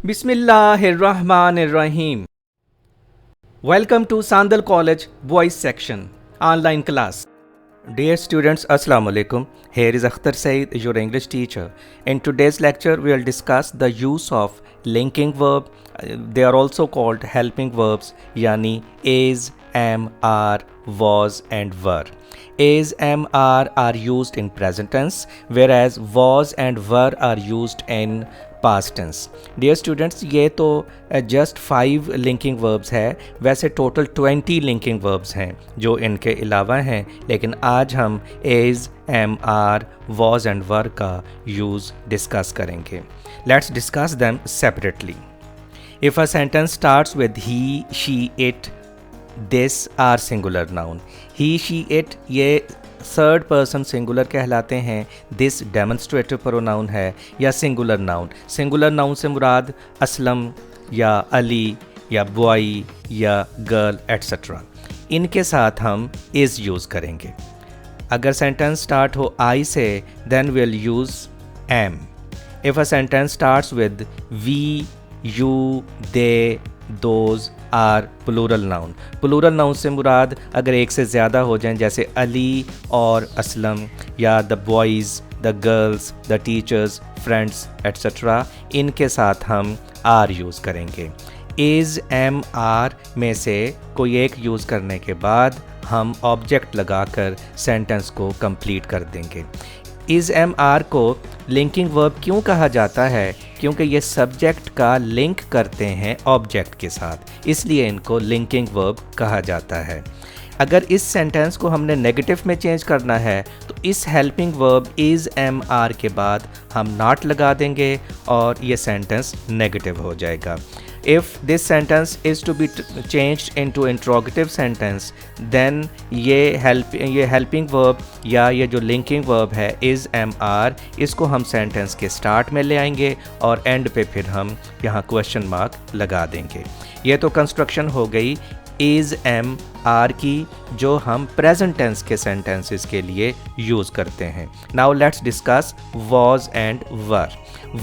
Bismillahirrahmanirrahim. Welcome to Sandal College Boys Section Online Class. Dear students, Assalamu alaikum. Here is Akhtar Saeed, your English teacher. In today's lecture, we will discuss the use of linking verb. They are also called helping verbs, yani is, am, are, was and were. Is, am, are used in present tense, whereas was and were are used in past tense. Dear students, ये तो just 5 linking verbs है. वैसे total 20 linking verbs हैं जो इनके अलावा हैं, लेकिन आज हम is, am, are, was and were का यूज़ डिस्कस करेंगे. Let's discuss them separately. If a sentence starts with he, she, it, this are singular noun. He, she, it ये थर्ड पर्सन सिंगुलर कहलाते हैं. दिस डेमोन्स्ट्रेटिव प्रोनाउन है या singular noun. Singular noun से मुराद असलम या अली या boy या गर्ल एट्सेट्रा. इनके साथ हम इज़ यूज़ करेंगे. अगर सेंटेंस स्टार्ट हो आई से, then will use am. If a sentence starts with we, you, they, those are plural noun. Plural noun से मुराद अगर एक से ज़्यादा हो जाएं, जैसे अली और असलम या the boys, the girls, the teachers, friends etcetera, इनके साथ हम आर यूज़ करेंगे. इज़, एम, आर में से कोई एक यूज़ करने के बाद हम ऑब्जेक्ट लगाकर सेंटेंस को कंप्लीट कर देंगे. इज़, एम, आर को लिंकिंग वर्ब क्यों कहा जाता है? क्योंकि ये सब्जेक्ट का लिंक करते हैं ऑब्जेक्ट के साथ, इसलिए इनको लिंकिंग वर्ब कहा जाता है. अगर इस सेंटेंस को हमने नेगेटिव में चेंज करना है तो इस helping verb is, am, are के बाद हम नॉट लगा देंगे और ये सेंटेंस नेगेटिव हो जाएगा. If this sentence is to be changed into interrogative sentence, then ये helping verb या ये जो linking verb है is, am, are, इसको हम sentence के start में ले आएंगे और end पे फिर हम यहाँ question mark लगा देंगे. ये तो construction हो गई is, am, are की, जो हम present tense के sentences के लिए use करते हैं. Now let's discuss was and were.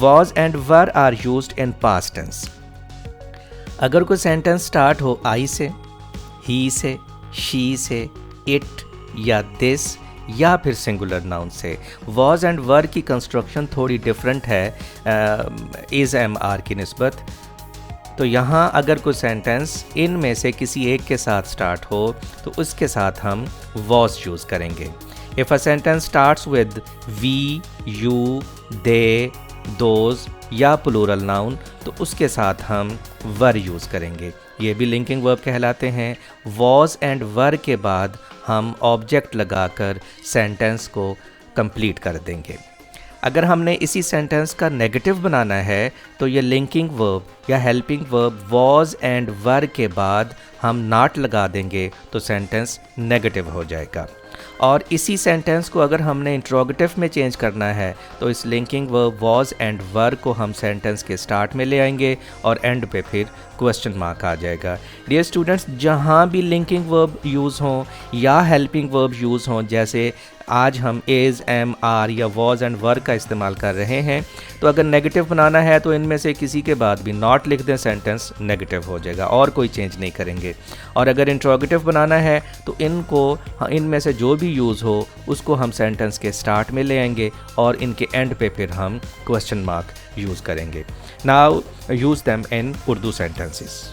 Was and were are used in past tense. अगर कोई सेंटेंस स्टार्ट हो आई से, ही से, शी से, इट या दिस या फिर सिंगुलर नाउन से, वॉज एंड वर की कंस्ट्रक्शन थोड़ी डिफरेंट है इज़, एम, आर की निस्बत. तो यहाँ अगर कोई सेंटेंस इनमें से किसी एक के साथ स्टार्ट हो तो उसके साथ हम वॉज यूज़ करेंगे. If a sentence starts with we, you, they, those या प्लूरल नाउन तो उसके साथ हम वर यूज़ करेंगे. ये भी लिंकिंग वर्ब कहलाते हैं. वॉज एंड वर के बाद हम ऑब्जेक्ट लगाकर सेंटेंस को कंप्लीट कर देंगे. अगर हमने इसी सेंटेंस का नेगेटिव बनाना है तो ये लिंकिंग वर्ब या हेल्पिंग वर्ब वॉज एंड वर के बाद हम नॉट लगा देंगे तो सेंटेंस नेगेटिव हो जाएगा. और इसी सेंटेंस को अगर हमने इंट्रोगेटिव में चेंज करना है तो इस linking verb was and were को हम सेंटेंस के स्टार्ट में ले आएंगे और एंड पे फिर क्वेश्चन मार्क आ जाएगा. डियर स्टूडेंट्स, जहाँ भी लिंकिंग वर्ब यूज़ हों या हेल्पिंग वर्ब यूज़ हों, जैसे आज हम इज़, एम, आर या वॉज एंड वर का इस्तेमाल कर रहे हैं, तो अगर नेगेटिव बनाना है तो इनमें से किसी के बाद भी नॉट लिख दें, सेंटेंस नेगेटिव हो जाएगा और कोई चेंज नहीं करेंगे. और अगर इंट्रोगेटिव बनाना है तो इनमें से जो भी यूज़ हो उसको हम सेंटेंस के स्टार्ट में ले आएंगे और इनके एंड पे फिर हम क्वेश्चन मार्क यूज़ करेंगे. Now use them in Urdu sentences.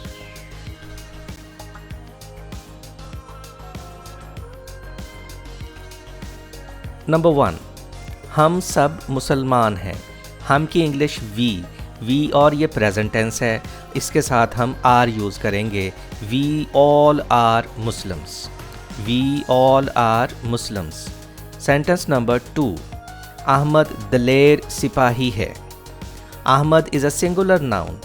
Number 1, हम सब मुसलमान हैं. हम की इंग्लिश वी और ये प्रेजेंट टेंस है, इसके साथ हम आर यूज़ करेंगे. We all are Muslims. We all are Muslims. Sentence number 2, Ahmad दलेर सिपाही है. Ahmad is a singular noun.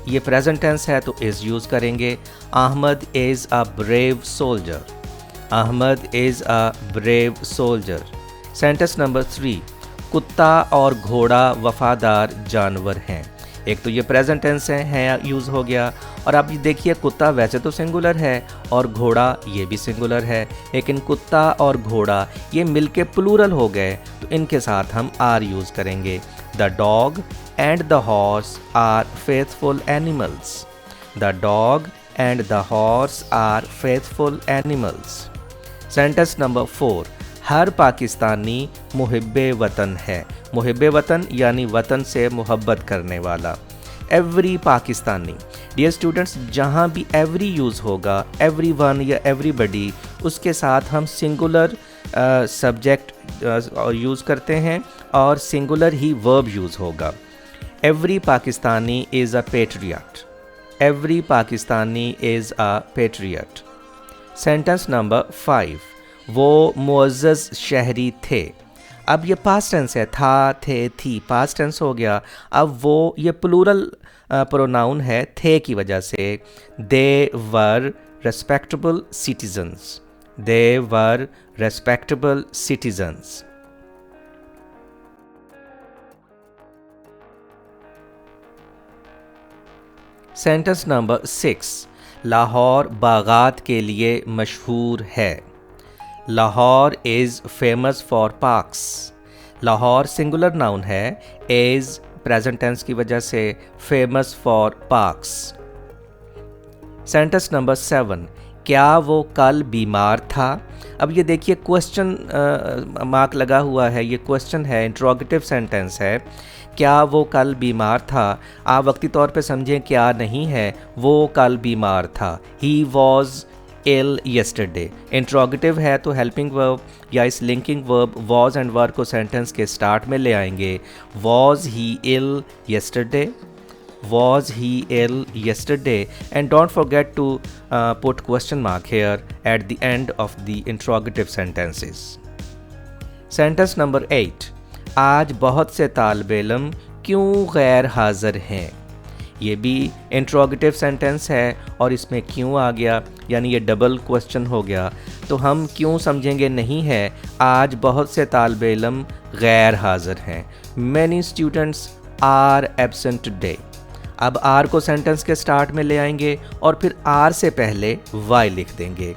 ये प्रेजेंट टेंस है तो इज़ यूज़ करेंगे. Ahmad is a brave soldier. Ahmad is a brave soldier. Sentence number 3, कुत्ता और घोड़ा वफादार जानवर हैं. एक तो ये प्रेजेंट टेंस है यूज़ हो गया, और अब देखिए कुत्ता वैसे तो सिंगुलर है और घोड़ा ये भी सिंगुलर है, लेकिन कुत्ता और घोड़ा ये मिलके प्लूरल हो गए तो इनके साथ हम आर यूज़ करेंगे. The dog and the horse are faithful animals. The dog and the horse are faithful animals. Sentence number 4. हर पाकिस्तानी मुहिब्बे वतन है. मुहिब्बे वतन यानी वतन से मोहब्बत करने वाला. एवरी पाकिस्तानी. डियर स्टूडेंट्स, जहाँ भी एवरी यूज़ होगा, एवरी वन या एवरीबडी, उसके साथ हम सिंगुलर सब्जेक्ट यूज़ करते हैं और सिंगुलर ही वर्ब यूज़ होगा. Every Pakistani is a patriot. Every Pakistani is a patriot. Sentence number 5. वो मुअज़्ज़ज़ शहरी थे. अब ये पास्ट टेंस है, था, थे, थी, पास्ट टेंस हो गया. अब वो ये प्लूरल प्रोनाउन है थे की वजह से. They were respectable citizens. They were respectable citizens. Sentence number 6. Lahore बागात के लिए मशहूर है. Lahore is famous for parks. Lahore singular noun है, इज़ प्रेजेंट टेंस की वजह से famous for parks. Sentence number 7. क्या वो कल बीमार था. अब ये देखिए क्वेश्चन मार्क लगा हुआ है, ये क्वेश्चन है, इंट्रोगेटिव सेंटेंस है. क्या वो कल बीमार था. आप वक्ती तौर पे समझें क्या नहीं है, वो कल बीमार था. He was ill yesterday. Interrogative है तो हेल्पिंग वर्ब या इस linking verb was and were को सेंटेंस के स्टार्ट में ले आएंगे. Was he ill yesterday. Was he ill yesterday. And don't forget to put question mark here at the end of the interrogative sentences. Sentence number 8. आज बहुत से तालिब इल्म क्यों गैर हाज़िर हैं. ये भी इंट्रोगेटिव सेंटेंस है और इसमें क्यों आ गया, यानी ये डबल क्वेश्चन हो गया. तो हम क्यों समझेंगे नहीं है. आज बहुत से तालिब इल्म गैर हाज़िर हैं. Many students are absent today. अब आर को सेंटेंस के स्टार्ट में ले आएंगे और फिर आर से पहले वाई लिख देंगे.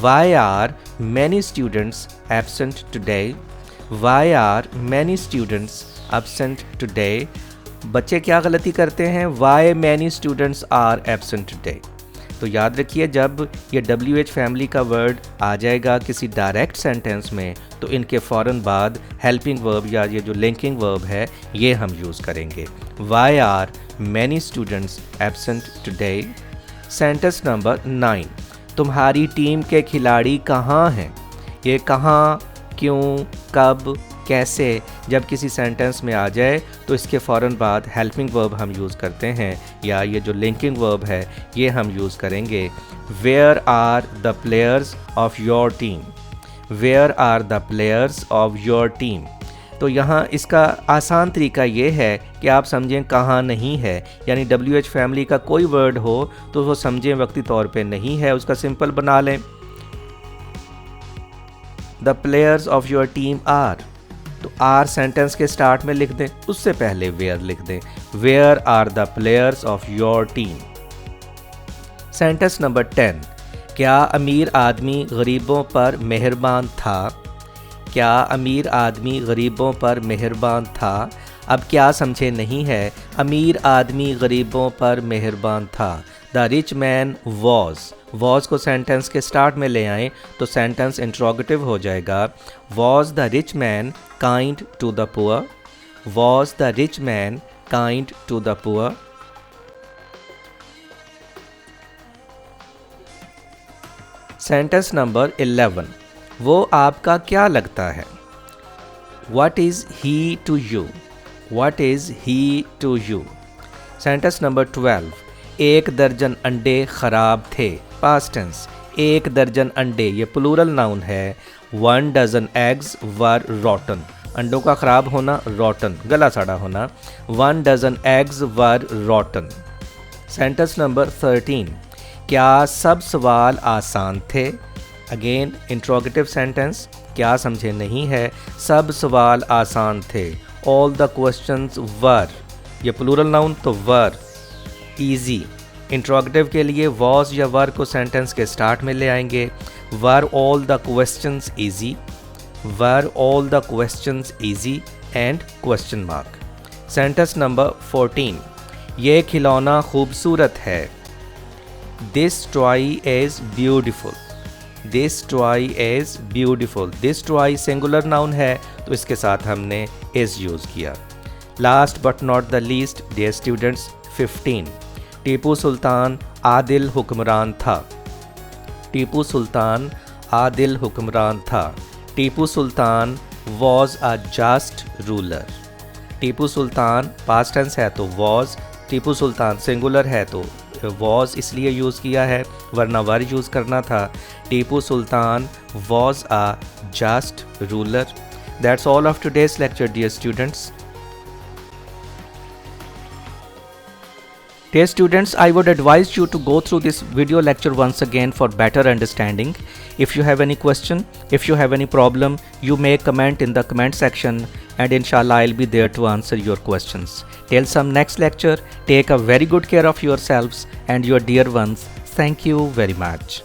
Why are many students absent today. Why are many students absent today. बच्चे क्या गलती करते हैं, why many students are absent today. तो याद रखिए जब ये WH फैमिली का वर्ड आ जाएगा किसी डायरेक्ट सेंटेंस में तो इनके फ़ौरन बाद हेल्पिंग वर्ब या ये जो लिंकिंग वर्ब है ये हम यूज़ करेंगे. Why are many students absent today. Sentence number 9. तुम्हारी टीम के खिलाड़ी कहाँ हैं. ये कहाँ, क्यों, कब, कैसे जब किसी सेंटेंस में आ जाए तो इसके फ़ौरन बाद हेल्पिंग वर्ब हम यूज़ करते हैं या ये जो लिंकिंग वर्ब है ये हम यूज़ करेंगे. Where are the players of your team. Where are the players of your team. तो यहाँ इसका आसान तरीका ये है कि आप समझें कहाँ नहीं है, यानी WH फैमिली का कोई वर्ड हो तो वो समझें वक्ती तौर पे नहीं है, उसका सिंपल बना लें. The players of your team are. तो आर सेंटेंस के स्टार्ट में लिख दें, उससे पहले वेयर लिख दें. Where are the players of your team. Sentence number 10. क्या अमीर आदमी गरीबों पर मेहरबान था. क्या अमीर आदमी गरीबों पर मेहरबान था. अब क्या समझे नहीं है, अमीर आदमी गरीबों पर मेहरबान था. The rich man was. Was को सेंटेंस के स्टार्ट में ले आएँ तो सेंटेंस इंट्रोगेटिव हो जाएगा. Was the rich man kind to the poor. Was the rich man kind to the poor. Sentence number 11. वो आपका क्या लगता है. What is he to you. What is he to you. Sentence number 12. 1 दर्जन अंडे ख़राब थे. Past tense. 1 दर्जन अंडे ये प्लूरल नाउन है. 1 dozen eggs were rotten. अंडों का ख़राब होना rotten, गला सड़ा होना. 1 dozen eggs were rotten. Sentence number 13. क्या सब सवाल आसान थे. अगेन इंट्रोगेटिव सेंटेंस, क्या समझे नहीं है, सब सवाल आसान थे. ऑल द क्वेश्चंस वर, ये प्लूरल नाउन तो वर, ईजी. इंट्रोगेटिव के लिए वॉज या वर को सेंटेंस के स्टार्ट में ले आएंगे. Were all the questions easy. Were all the questions easy and question mark. Sentence number 14, ये खिलौना खूबसूरत है। This toy is beautiful. This toy is beautiful. This toy singular noun है तो इसके साथ हमने इज़ यूज़ किया। Last but not the least dear students, 15, Tipu Sultan आदिल हुक्मरान था। टीपू सुल्तान आदिल हुक्मरान था। Tipu Sultan was a just ruler. Tipu Sultan past tense है तो वॉज, टीपू सुल्तान सिंगुलर है तो वॉज इसलिए यूज़ किया है, वरना वर यूज़ करना था। Tipu Sultan was a just ruler. That's all of today's lecture dear students. Dear students, I would advise you to go through this video lecture once again for better understanding. If you have any question, if you have any problem, you may comment in the comment section and inshallah I'll be there to answer your questions. Till some next lecture, take a very good care of yourselves and your dear ones. Thank you very much.